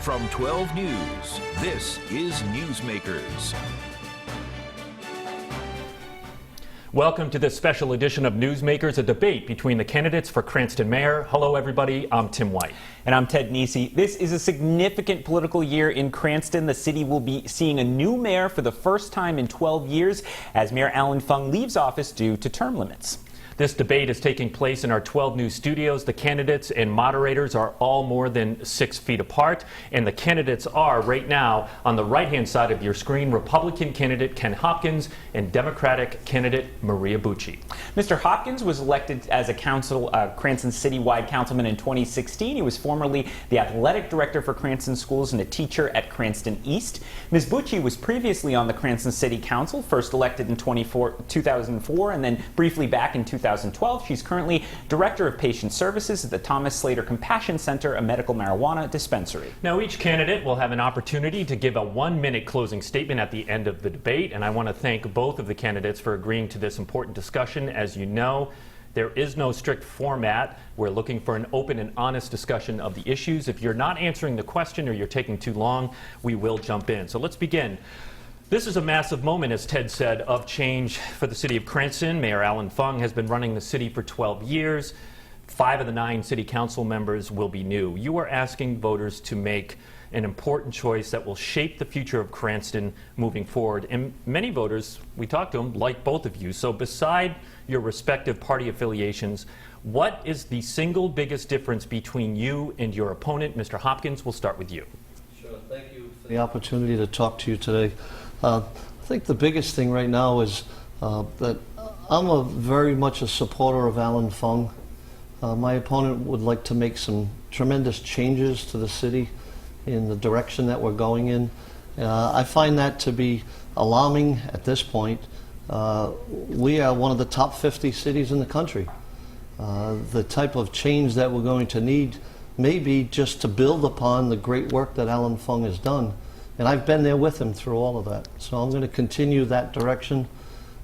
From 12 News, this is Newsmakers. Welcome to this special edition of Newsmakers, a debate between the candidates for Cranston Mayor. Hello, everybody. I'm Tim White. And I'm Ted Nesi. This is a significant political year in Cranston. The city will be seeing a new mayor for the first time in 12 years as Mayor Allan Fung leaves office due to term limits. This debate is taking place in our 12 News studios. The candidates and moderators are all more than 6 feet apart, and the candidates are right now on the right-hand side of your screen: Republican candidate Ken Hopkins and Democratic candidate Maria Bucci. Mr. Hopkins was elected as a Cranston citywide councilman in 2016. He was formerly the athletic director for Cranston schools and a teacher at Cranston East. Ms. Bucci was previously on the Cranston City Council, first elected in 2004 and then briefly back in 2012. She's currently Director of Patient Services at the Thomas Slater Compassion Center, a medical marijuana dispensary. Now, each candidate will have an opportunity to give a 1-minute closing statement at the end of the debate, and I want to thank both of the candidates for agreeing to this important discussion. As you know, there is no strict format. We're looking for an open and honest discussion of the issues. If you're not answering the question or you're taking too long, we will jump in. So let's begin. This is a massive moment, as Ted said, of change for the city of Cranston. Mayor Allan Fung has been running the city for 12 years. 5 of the 9 city council members will be new. You are asking voters to make an important choice that will shape the future of Cranston moving forward. And many voters, we talked to them, like both of you. So beside your respective party affiliations, what is the single biggest difference between you and your opponent? Mr. Hopkins, we'll start with you. Sure. Thank you for the opportunity to talk to you today. I think the biggest thing right now is that I'm very much a supporter of Allan Fung. My opponent would like to make some tremendous changes to the city in the direction that we're going in. I find that to be alarming at this point. We are one of the top 50 cities in the country. The type of change that we're going to need may be just to build upon the great work that Allan Fung has done. And I've been there with him through all of that. So I'm going to continue that direction,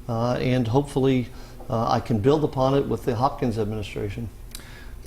and hopefully I can build upon it with the Hopkins administration.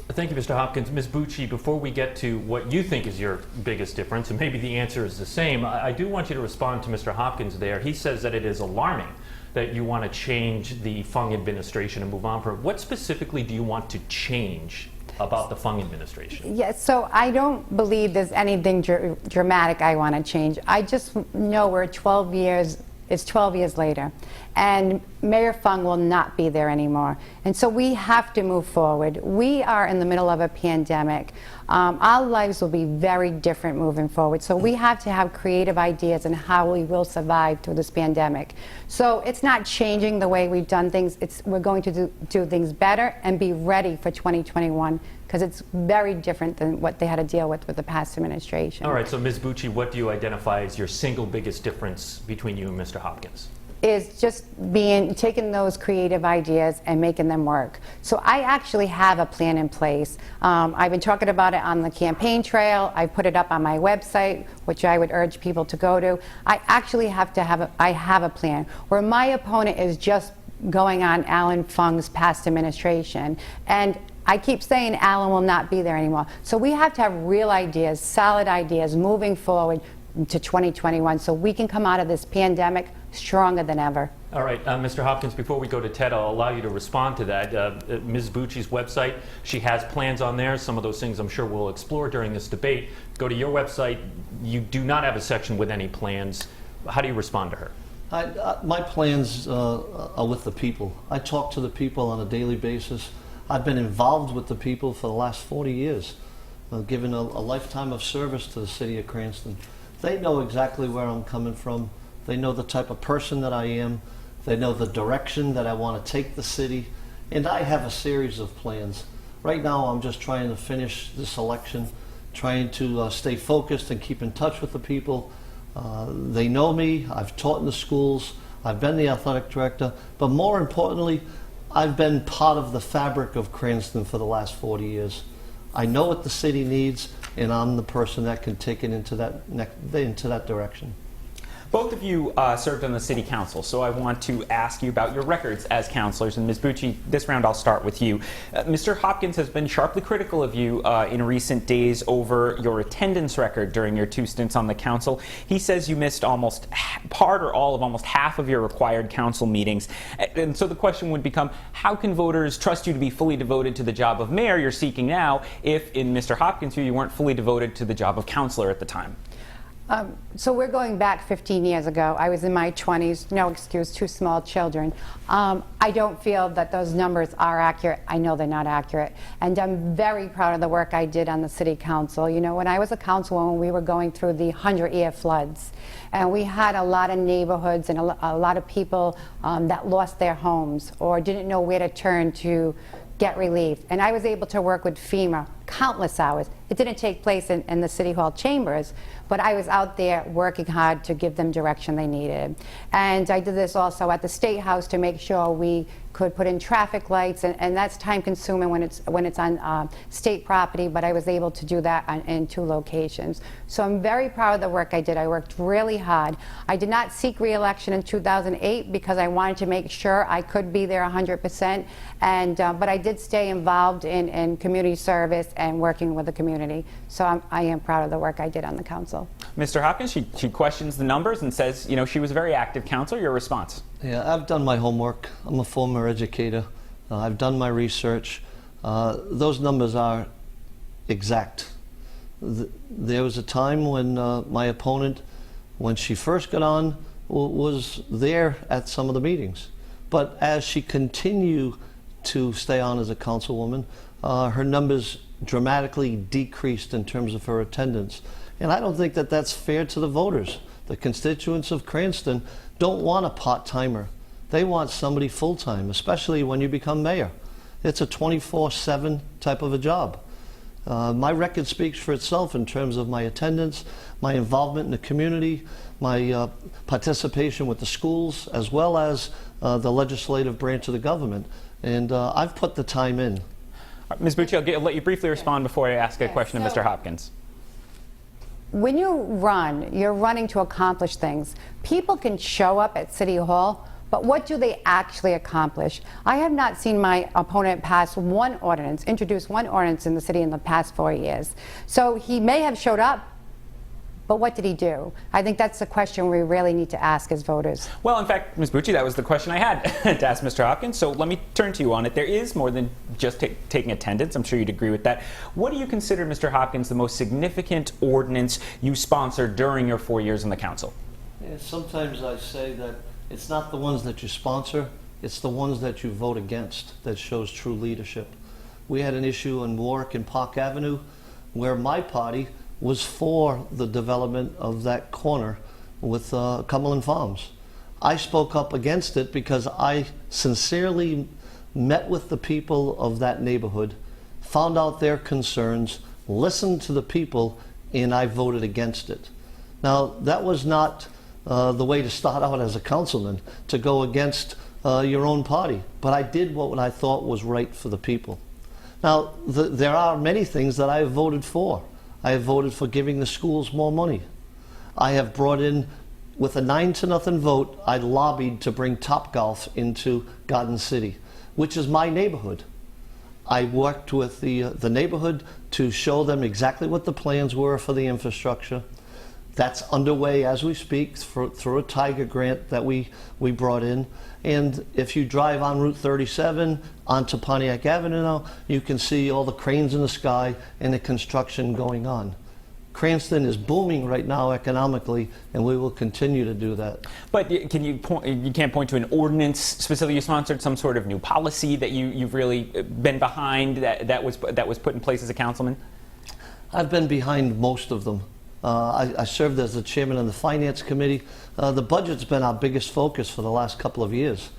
Thank you, Mr. Hopkins. Ms. Bucci, before we get to what you think is your biggest difference, and maybe the answer is the same, I do want you to respond to Mr. Hopkins there. He says that it is alarming that you want to change the Fung administration and move on from it. What specifically do you want to change about the Fung administration? Yes, so I don't believe there's anything dramatic I want to change. I just know we're 12 years, it's 12 years later, and Mayor Fung will not be there anymore. And so we have to move forward. We are in the middle of a pandemic. Our lives will be very different moving forward. So we have to have creative ideas on how we will survive through this pandemic. So it's not changing the way we've done things. We're going to do things better and be ready for 2021, because it's very different than what they had to deal with the past administration. All right, so Ms. Bucci, what do you identify as your single biggest difference between you and Mr. Hopkins? Is just taking those creative ideas and making them work. So I actually have a plan in place. I've been talking about it on the campaign trail. I put it up on my website, which I would urge people to go to. I actually have a plan where my opponent is just going on Allan Fung's past administration. And I keep saying Allan will not be there anymore. So we have to have real ideas, solid ideas moving forward to 2021 so we can come out of this pandemic stronger than ever. All right, Mr. Hopkins, before we go to Ted, I'll allow you to respond to that. Ms. Bucci's website, she has plans on there. Some of those things I'm sure we'll explore during this debate. Go to your website. You do not have a section with any plans. How do you respond to her? My plans are with the people. I talk to the people on a daily basis. I've been involved with the people for the last 40 years, given a lifetime of service to the city of Cranston. They know exactly where I'm coming from. They know the type of person that I am. They know the direction that I want to take the city. And I have a series of plans. Right now I'm just trying to finish this election, trying to stay focused and keep in touch with the people. They know me. I've taught in the schools. I've been the athletic director. But more importantly, I've been part of the fabric of Cranston for the last 40 years. I know what the city needs, and I'm the person that can take it into that direction. Both of you served on the city council, so I want to ask you about your records as councilors. And Ms. Bucci, this round I'll start with you. Mr. Hopkins has been sharply critical of you in recent days over your attendance record during your 2 stints on the council. He says you missed almost part or all of almost half of your required council meetings. And so the question would become, how can voters trust you to be fully devoted to the job of mayor you're seeking now if, in Mr. Hopkins' view, you weren't fully devoted to the job of councilor at the time? So we're going back 15 years ago. I was in my 20s, no excuse, 2 small children. I don't feel that those numbers are accurate. I know they're not accurate. And I'm very proud of the work I did on the city council. You know, when I was a councilwoman, we were going through the 100-year floods. And we had a lot of neighborhoods and a lot of people that lost their homes or didn't know where to turn to get relief. And I was able to work with FEMA countless hours. It didn't take place in the City Hall chambers, but I was out there working hard to give them direction they needed. And I did this also at the State House to make sure we could put in traffic lights, and that's time consuming when it's on state property, but I was able to do that in 2 locations. So I'm very proud of the work I did. I worked really hard. I did not seek re-election in 2008 because I wanted to make sure I could be there 100%, but I did stay involved in community service and working with the community. So I am proud of the work I did on the council. Mr. Hopkins, she questions the numbers and says, you know, she was a very active councilor. Your response? Yeah, I've done my homework. I'm a former educator. I've done my research. Those numbers are exact. There was a time when my opponent, when she first got on, was there at some of the meetings. But as she continued to stay on as a councilwoman, her numbers dramatically decreased in terms of her attendance. And I don't think that that's fair to the voters. The constituents of Cranston don't want a part-timer. They want somebody full-time, especially when you become mayor. It's a 24/7 type of a job. My record speaks for itself in terms of my attendance, my involvement in the community, my participation with the schools, as well as the legislative branch of the government. And I've put the time in. Ms. Bucci, I'll let you briefly respond before I ask a question of Mr. Hopkins. When you run, you're running to accomplish things. People can show up at City Hall, but what do they actually accomplish? I have not seen my opponent pass introduce one ordinance in the city in the past 4 years. So he may have showed up, but what did he do? I think that's the question we really need to ask as voters. Well, in fact, Ms. Bucci, that was the question I had to ask Mr. Hopkins, so let me turn to you on it. There is more than just taking attendance. I'm sure you'd agree with that. What do you consider, Mr. Hopkins, the most significant ordinance you sponsored during your 4 years in the council? Yeah, sometimes I say that it's not the ones that you sponsor, it's the ones that you vote against that shows true leadership. We had an issue in Warwick and Park Avenue where my party was for the development of that corner with Cumberland Farms. I spoke up against it because I sincerely met with the people of that neighborhood, found out their concerns, listened to the people, and I voted against it. Now, that was not the way to start out as a councilman, to go against your own party, but I did what I thought was right for the people. Now, there are many things that I have voted for. I have voted for giving the schools more money. I have brought in, with a 9-0 vote, I lobbied to bring Topgolf into Garden City, which is my neighborhood. I worked with the neighborhood to show them exactly what the plans were for the infrastructure. That's underway as we speak through a Tiger grant that we brought in. And if you drive on Route 37 onto Pontiac Avenue now, you can see all the cranes in the sky and the construction going on. Cranston is booming right now economically, and we will continue to do that. But can you can't point to an ordinance specifically you sponsored, some sort of new policy that you've really been behind that was put in place as a councilman? I've been behind most of them. I served as the chairman of the finance committee. The budget's been our biggest focus for the last couple of years.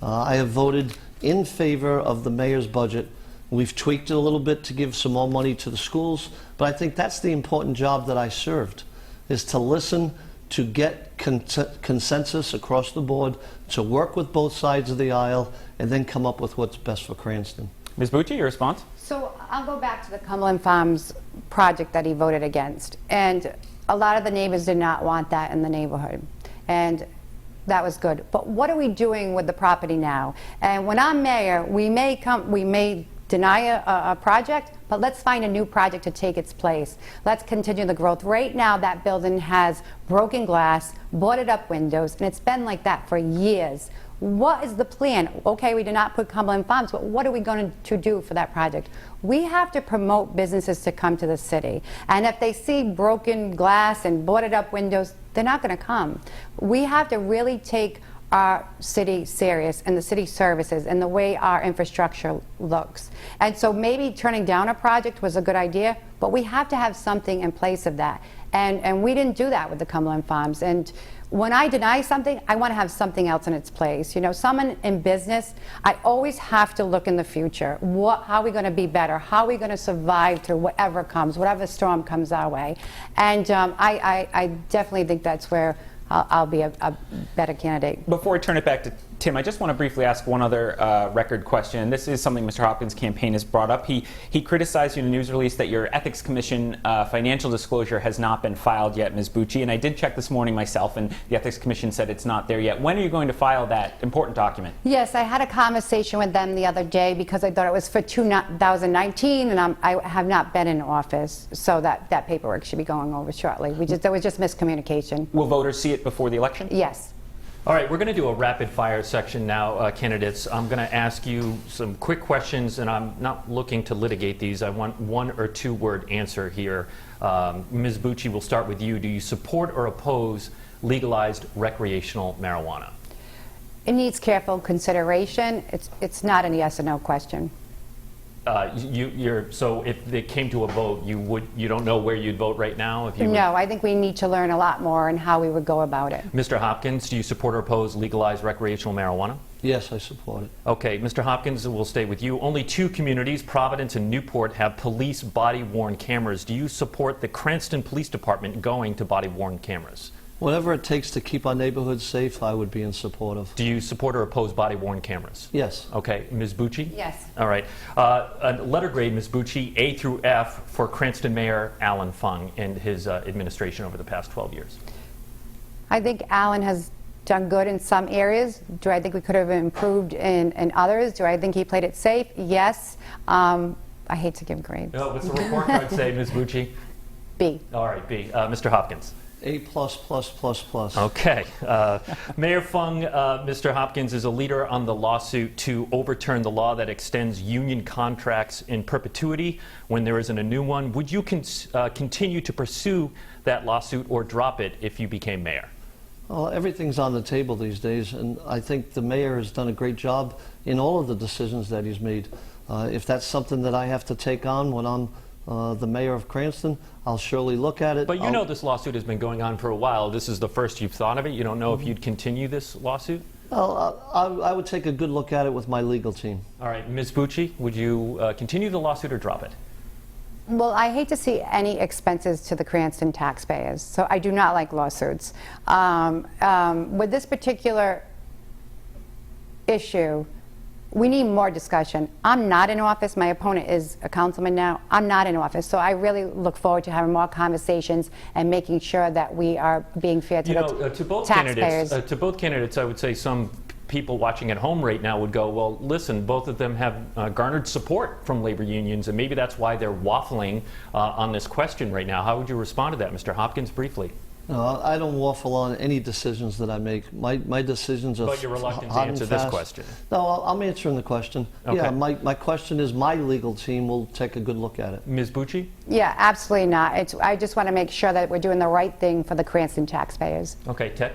I have voted in favor of the mayor's budget. We've tweaked it a little bit to give some more money to the schools, but I think that's the important job that I served, is to listen, to get consensus across the board, to work with both sides of the aisle, and then come up with what's best for Cranston. Ms. Bucci, your response? So I'll go back to the Cumberland Farms project that he voted against. And a lot of the neighbors did not want that in the neighborhood. and that was good. But what are we doing with the property now? And when I'm mayor, we may deny a project, but let's find a new project to take its place. Let's continue the growth. Right now, that building has broken glass, boarded up windows, and it's been like that for years. What is the plan? Okay, we did not put Cumberland Farms, but what are we going to do for that project? We have to promote businesses to come to the city. And if they see broken glass and boarded up windows, they're not going to come. We have to really take our city serious and the city services and the way our infrastructure looks. And so maybe turning down a project was a good idea, but we have to have something in place of that. And we didn't do that with the Cumberland Farms. And when I deny something, I want to have something else in its place. You know, someone in business, I always have to look in the future. How are we going to be better? How are we going to survive through whatever comes, whatever storm comes our way? And I definitely think that's where I'll be a better candidate. Before I turn it back to Tim, I just want to briefly ask one other record question. This is something Mr. Hopkins' campaign has brought up. He criticized you in a news release that your Ethics Commission financial disclosure has not been filed yet, Ms. Bucci, and I did check this morning myself, and the Ethics Commission said it's not there yet. When are you going to file that important document? Yes, I had a conversation with them the other day because I thought it was for 2019, and I have not been in office, so that paperwork should be going over shortly. There was just miscommunication. Will voters see it before the election? Yes. All right, we're going to do a rapid fire section now, candidates. I'm going to ask you some quick questions, and I'm not looking to litigate these. I want 1 or 2 word answer here. Ms. Bucci, we'll start with you. Do you support or oppose legalized recreational marijuana? It needs careful consideration. It's not a yes or no question. So if it came to a vote, you don't know where you'd vote right now? No, I think we need to learn a lot more on how we would go about it. Mr. Hopkins, do you support or oppose legalized recreational marijuana? Yes, I support it. Okay, Mr. Hopkins, we'll stay with you. Only 2 communities, Providence and Newport, have police body-worn cameras. Do you support the Cranston Police Department going to body-worn cameras? Whatever it takes to keep our neighborhoods safe, I would be in support of. Do you support or oppose body-worn cameras? Yes. Okay, Ms. Bucci? Yes. All right. A letter grade, Ms. Bucci, A through F for Cranston Mayor Allan Fung and his administration over the past 12 years. I think Allan has done good in some areas. Do I think we could have improved in others? Do I think he played it safe? Yes. I hate to give grades. Oh, what's the report card say, Ms. Bucci? B. All right, B. Mr. Hopkins? A++++. Okay. Mayor Fung, Mr. Hopkins is a leader on the lawsuit to overturn the law that extends union contracts in perpetuity when there isn't a new one. Would you continue to pursue that lawsuit or drop it if you became mayor? Well, everything's on the table these days, and I think the mayor has done a great job in all of the decisions that he's made. If that's something that I have to take on when I'm the mayor of Cranston, I'll surely look at it. But you know this lawsuit has been going on for a while. This is the first you've thought of it. You don't know if you'd continue this lawsuit? Well, I would take a good look at it with my legal team. All right. Ms. Bucci, would you continue the lawsuit or drop it? Well, I hate to see any expenses to the Cranston taxpayers, so I do not like lawsuits. With this particular issue, we need more discussion. I'm not in office. My opponent is a councilman now. I'm not in office. So I really look forward to having more conversations and making sure that we are being fair to the taxpayers. To both candidates, I would say some people watching at home right now would go, well, listen, both of them have garnered support from labor unions, and maybe that's why they're waffling on this question right now. How would you respond to that, Mr. Hopkins, briefly? No, I don't waffle on any decisions that I make. My decisions are But you're reluctant to answer this question. No, I'm answering the question. Okay. Yeah, my question is my legal team will take a good look at it. Ms. Bucci? Yeah, absolutely not. I just want to make sure that we're doing the right thing for the Cranston taxpayers. Okay, Ted?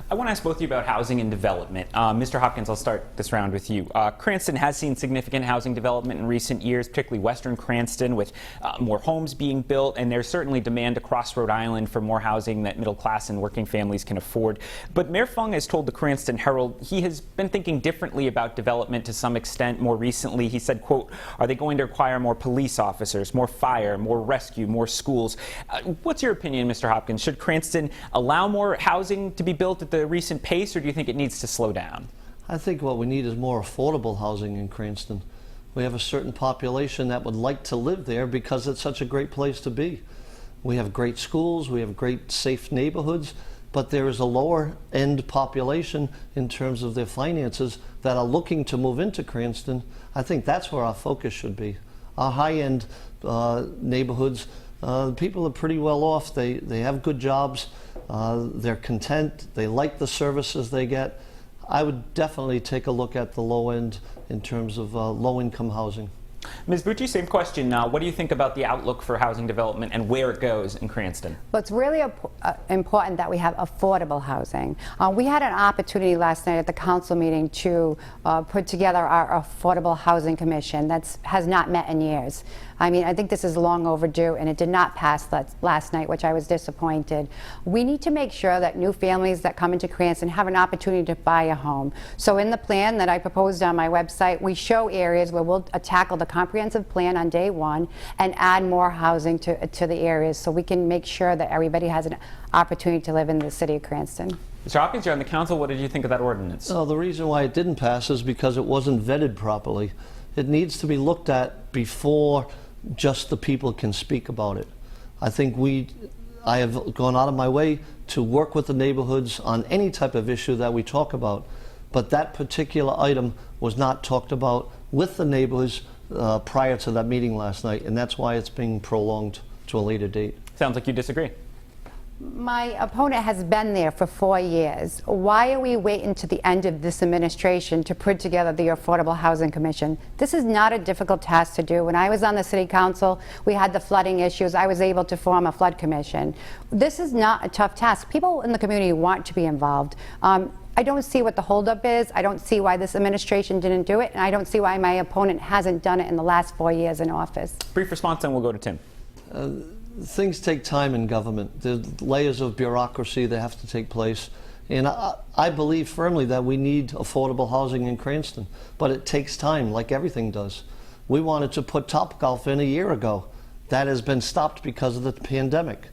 I want to ask both of you about housing and development. Mr. Hopkins, I'll start this round with you. Cranston has seen significant housing development in recent years, particularly western Cranston, with more homes being built, and there's certainly demand across Rhode Island for more housing that middle class and working families can afford. But Mayor Fung has told the Cranston Herald he has been thinking differently about development to some extent more recently. He said, quote, are they going to require more police officers, more fire, more rescue, more schools? What's your opinion, Mr. Hopkins? Should Cranston allow more housing to be built at the recent pace, or do you think it needs to slow down? I think what we need is more affordable housing in Cranston. We have a certain population that would like to live there because it's such a great place to be. We have great schools, we have great safe neighborhoods, but there is a lower end population in terms of their finances that are looking to move into Cranston. I think that's where our focus should be. Our high-end neighborhoods, people are pretty well off. They have good jobs. They're content. They like the services they get. I would definitely take a look at the low end in terms of low-income housing. Ms. Bucci, same question. What do you think about the outlook for housing development and where it goes in Cranston? Well, it's really important that we have affordable housing. We had an opportunity last night at the council meeting to put together our Affordable Housing Commission that has not met in years. I mean, I think this is long overdue, and it did not pass last night, which I was disappointed. We need to make sure that new families that come into Cranston have an opportunity to buy a home. So in the plan that I proposed on my website, we show areas where we'll tackle the comprehensive plan on day one and add more housing to the areas so we can make sure that everybody has an opportunity to live in the city of Cranston. Mr. Hopkins, you're on the council. What did you think of that ordinance? The reason why it didn't pass is because it wasn't vetted properly. It needs to be looked at before just the people can speak about it. I think I have gone out of my way to work with the neighborhoods on any type of issue that we talk about, but that particular item was not talked about with the neighborhoods prior to that meeting last night, and that's why it's being prolonged to a later date. Sounds like you disagree. My opponent has been there for 4 years. Why are we waiting to the end of this administration to put together the Affordable Housing Commission? This is not a difficult task to do. When I was on the city council, we had the flooding issues. I was able to form a flood commission. This is not a tough task. People in the community want to be involved. I don't see what the holdup is. I don't see why this administration didn't do it, and I don't see why my opponent hasn't done it in the last 4 years in office. Brief response, and we'll go to Tim. Things take time in government. There's layers of bureaucracy that have to take place. And I believe firmly that we need affordable housing in Cranston, but it takes time, like everything does. We wanted to put Topgolf in a year ago. That has been stopped because of the pandemic.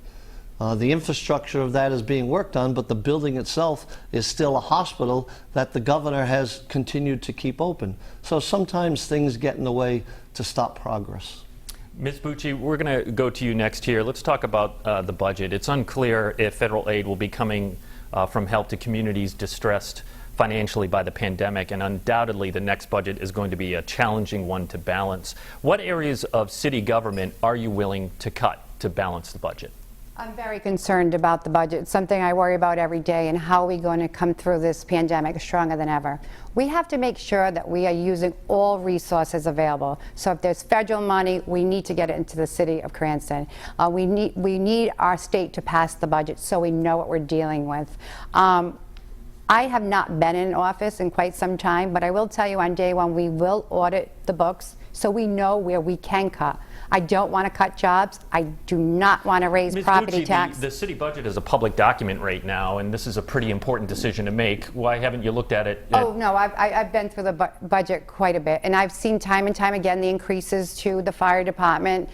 The infrastructure of that is being worked on, but the building itself is still a hospital that the governor has continued to keep open. So sometimes things get in the way to stop progress. Ms. Bucci, we're going to go to you next here. Let's talk about the budget. It's unclear if federal aid will be coming from help to communities distressed financially by the pandemic, and undoubtedly the next budget is going to be a challenging one to balance. What areas of city government are you willing to cut to balance the budget? I'm very concerned about the budget. It's something I worry about every day, and how are we going to come through this pandemic stronger than ever. We have to make sure that we are using all resources available. So if there's federal money, we need to get it into the city of Cranston. We need our state to pass the budget so we know what we're dealing with. I have not been in office in quite some time, but I will tell you on day one, we will audit the books so we know where we can cut. I don't want to cut jobs. I do not want to raise property tax. The city budget is a public document right now, and this is a pretty important decision to make. Why haven't you looked at it? Oh, no, I've been through the budget quite a bit, and I've seen time and time again the increases to the fire department,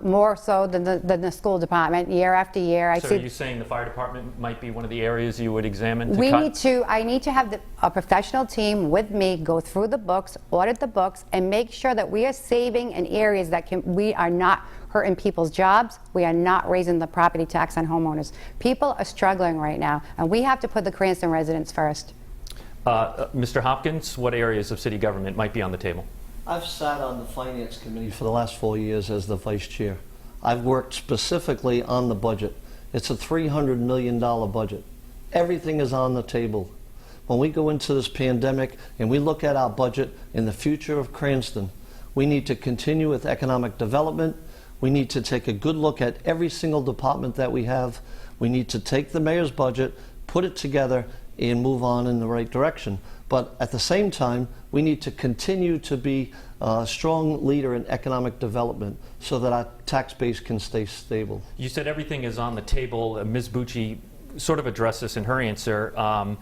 more so than the school department, year after year. Are you saying the fire department might be one of the areas you would examine to cut? I need to have a professional team with me go through the books, audit the books, and make sure that we are saving in areas that we are not hurting people's jobs. We are not raising the property tax on homeowners. People are struggling right now, and we have to put the Cranston residents first. Mr. Hopkins, what areas of city government might be on the table? I've sat on the Finance Committee for the last 4 years as the Vice Chair. I've worked specifically on the budget. It's a $300 million budget. Everything is on the table. When we go into this pandemic and we look at our budget in the future of Cranston, we need to continue with economic development. We need to take a good look at every single department that we have. We need to take the mayor's budget, put it together, and move on in the right direction. But at the same time, we need to continue to be a strong leader in economic development so that our tax base can stay stable. You said everything is on the table. Ms. Bucci sort of addressed this in her answer.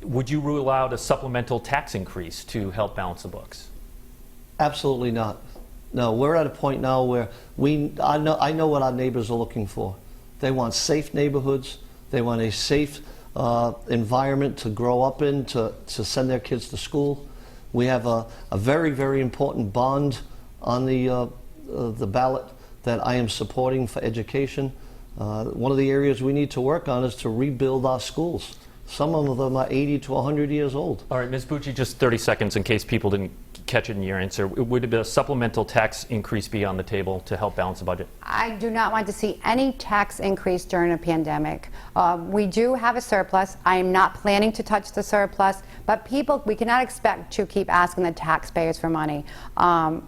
Would you rule out a supplemental tax increase to help balance the books? Absolutely not. No, we're at a point now where I know what our neighbors are looking for. They want safe neighborhoods. They want a safe environment to grow up in, to send their kids to school. We have a very, very important bond on the ballot that I am supporting for education. One of the areas we need to work on is to rebuild our schools. Some of them are 80 to 100 years old. All right, Ms. Bucci, just 30 seconds in case people didn't catch it in your answer. Would a supplemental tax increase be on the table to help balance the budget? I do not want to see any tax increase during a pandemic. We do have a surplus. I am not planning to touch the surplus, but we cannot expect to keep asking the taxpayers for money.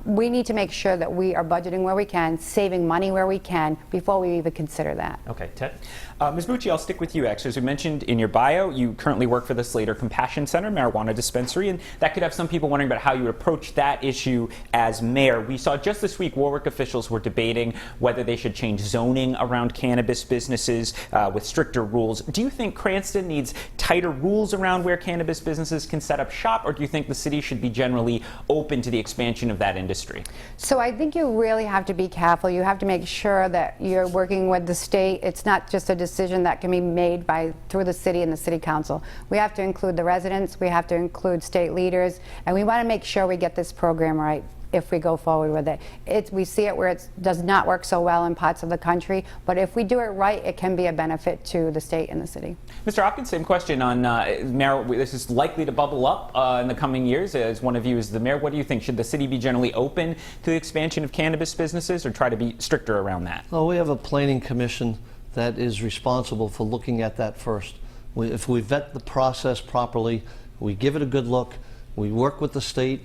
We need to make sure that we are budgeting where we can, saving money where we can, before we even consider that. Okay, Ted? Ms. Bucci, I'll stick with you. Actually, as we mentioned in your bio, you currently work for the Slater Compassion Center marijuana dispensary, and that could have some people wondering about how you would approach that issue as mayor. We saw just this week Warwick officials were debating whether they should change zoning around cannabis businesses with stricter rules. Do you think Cranston needs tighter rules around where cannabis businesses can set up shop, or do you think the city should be generally open to the expansion of that industry? So I think you really have to be careful. You have to make sure that you're working with the state. It's not just a decision that can be made through the city and the city council. We have to include the residents, we have to include state leaders, and we want to make sure we get this program right if we go forward with it. We see it where it does not work so well in parts of the country, but if we do it right, it can be a benefit to the state and the city. Mr. Hopkins, same question on mayor. This is likely to bubble up in the coming years. As one of you is the mayor, what do you think? Should the city be generally open to the expansion of cannabis businesses, or try to be stricter around that? Well, we have a planning commission that is responsible for looking at that first. If we vet the process properly, we give it a good look, we work with the state,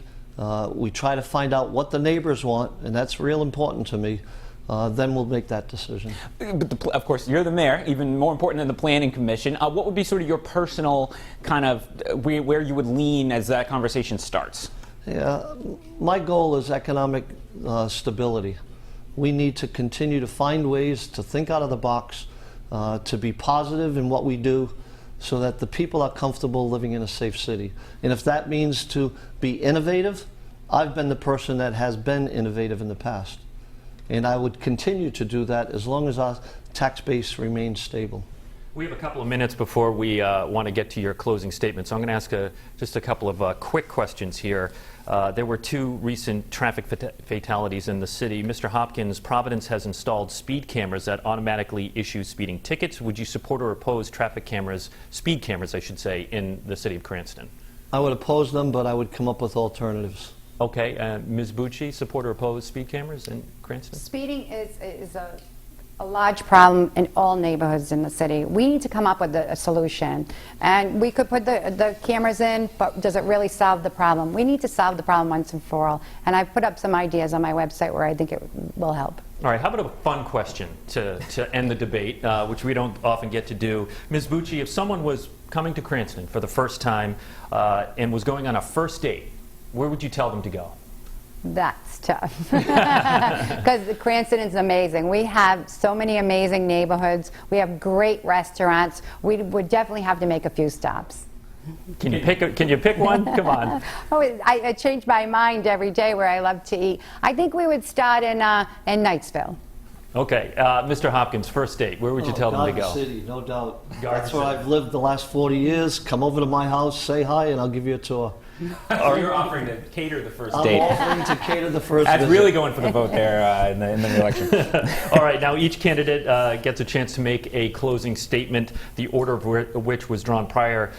we try to find out what the neighbors want, and that's real important to me, then we'll make that decision. But of course, you're the mayor, even more important than the planning commission. What would be sort of your personal kind of where you would lean as that conversation starts? Yeah, my goal is economic stability. We need to continue to find ways to think out of the box, to be positive in what we do, so that the people are comfortable living in a safe city. And if that means to be innovative, I've been the person that has been innovative in the past. And I would continue to do that as long as our tax base remains stable. We have a couple of minutes before we want to get to your closing statement, so I'm going to ask just a couple of quick questions here. There were 2 recent traffic fatalities in the city. Mr. Hopkins, Providence has installed speed cameras that automatically issue speeding tickets. Would you support or oppose traffic cameras, speed cameras, I should say, in the city of Cranston? I would oppose them, but I would come up with alternatives. Okay, Ms. Bucci, support or oppose speed cameras in Cranston? Speeding is a large problem in all neighborhoods in the city. We need to come up with a solution. And we could put the cameras in, but does it really solve the problem? We need to solve the problem once and for all. And I've put up some ideas on my website where I think it will help. All right, how about a fun question to end the debate, which we don't often get to do. Ms. Bucci, if someone was coming to Cranston for the first time and was going on a first date, where would you tell them to go? That's tough, because Cranston is amazing. We have so many amazing neighborhoods. We have great restaurants. We would definitely have to make a few stops. Can you pick one? Come on. Oh, I change my mind every day where I love to eat. I think we would start in Knightsville. Okay, Mr. Hopkins, first date, where would you tell them to go? Garden City, no doubt. Garden That's where City. I've lived the last 40 years. Come over to my house, say hi, and I'll give you a tour. So you're offering to cater the first I'm date. offering to cater the first That's visit. really going for the vote there in the election. All right, now each candidate gets a chance to make a closing statement, the order of which was drawn prior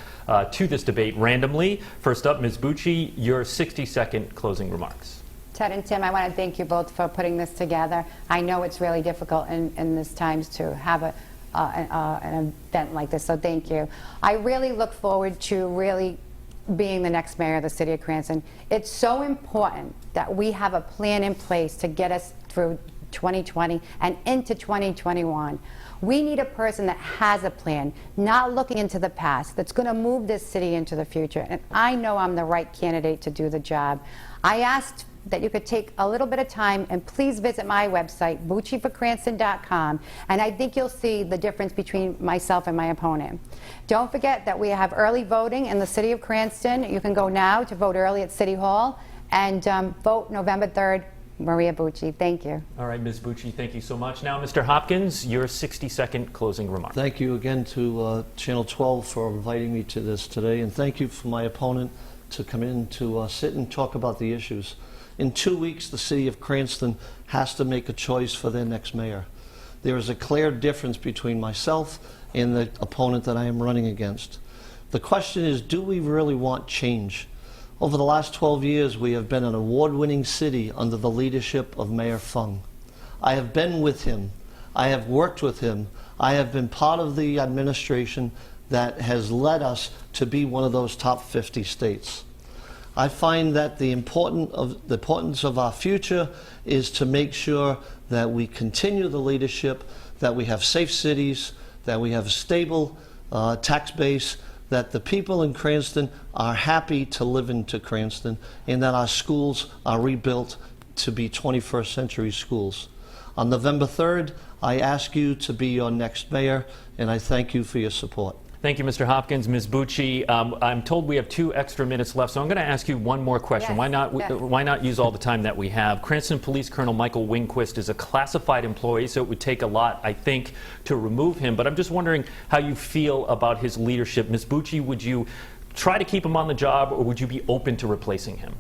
to this debate randomly. First up, Ms. Bucci, your 60-second closing remarks. Ted and Tim, I want to thank you both for putting this together. I know it's really difficult in these times to have an event like this, so thank you. I really look forward to really being the next mayor of the city of Cranston. It's so important that we have a plan in place to get us through 2020 and into 2021. We need a person that has a plan, not looking into the past, that's going to move this city into the future. And I know I'm the right candidate to do the job. I asked that you could take a little bit of time and please visit my website, bucciforcranston.com, and I think you'll see the difference between myself and my opponent. Don't forget that we have early voting in the city of Cranston. You can go now to vote early at City Hall and vote November 3rd, Maria Bucci. Thank you. All right, Ms. Bucci, thank you so much. Now, Mr. Hopkins, your 60-second closing remark. Thank you again to Channel 12 for inviting me to this today, and thank you for my opponent to come in to sit and talk about the issues. In 2 weeks, the city of Cranston has to make a choice for their next mayor. there is a clear difference between myself and the opponent that I am running against. The question is, do we really want change? Over the last 12 years, we have been an award-winning city under the leadership of Mayor Fung. I have been with him. I have worked with him. I have been part of the administration that has led us to be one of those top 50 states. I find that the importance of our future is to make sure that we continue the leadership, that we have safe cities, that we have a stable tax base, that the people in Cranston are happy to live into Cranston, and that our schools are rebuilt to be 21st century schools. On November 3rd, I ask you to be your next mayor, and I thank you for your support. Thank you, Mr. Hopkins. Ms. Bucci, I'm told we have 2 extra minutes left, so I'm going to ask you one more question. Yes, Why not use all the time that we have? Cranston Police Colonel Michael Winquist is a classified employee, so it would take a lot, I think, to remove him. But I'm just wondering how you feel about his leadership. Ms. Bucci, would you try to keep him on the job, or would you be open to replacing him?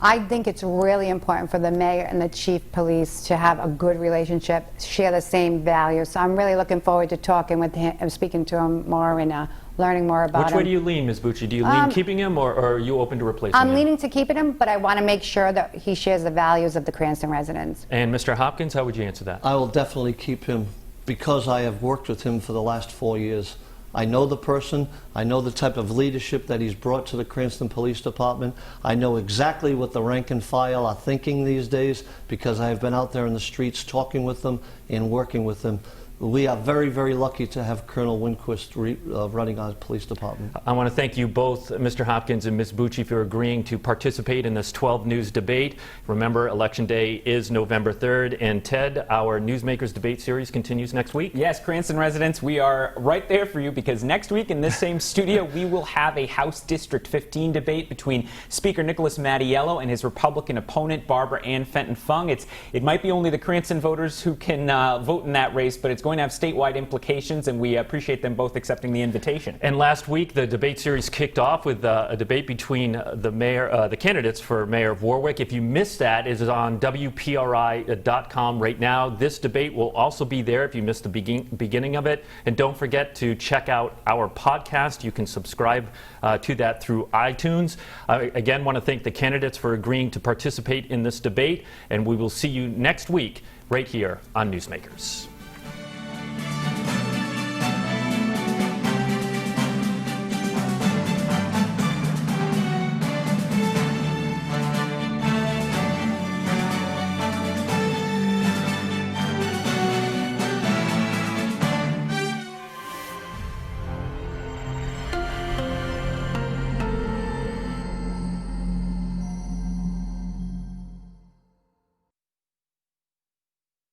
I think it's really important for the mayor and the chief police to have a good relationship, share the same values. So I'm really looking forward to talking with him, speaking to him more, and learning more about him. Which way do you lean, Ms. Bucci? Do you lean keeping him, or are you open to replacing him? I'm leaning to keeping him, but I want to make sure that he shares the values of the Cranston residents. And Mr. Hopkins, how would you answer that? I will definitely keep him because I have worked with him for the last 4 years. I know the person. I know the type of leadership that he's brought to the Cranston Police Department. I know exactly what the rank and file are thinking these days because I have been out there in the streets talking with them and working with them. We are very, very lucky to have Colonel Winquist running our police department. I want to thank you both, Mr. Hopkins and Ms. Bucci, for agreeing to participate in this 12 News debate. Remember, Election Day is November 3rd. And Ted, our Newsmakers debate series continues next week. Yes, Cranston residents, we are right there for you because next week in this same studio, we will have a House District 15 debate between Speaker Nicholas Mattiello and his Republican opponent, Barbara Ann Fenton Fung. It might be only the Cranston voters who can vote in that race, but it's going to have statewide implications, and we appreciate them both accepting the invitation. And last week, the debate series kicked off with a debate between the candidates for mayor of Warwick. If you missed that, it is on WPRI.com right now. This debate will also be there if you missed the beginning of it. And don't forget to check out our podcast. You can subscribe to that through iTunes. I again want to thank the candidates for agreeing to participate in this debate, and we will see you next week right here on Newsmakers.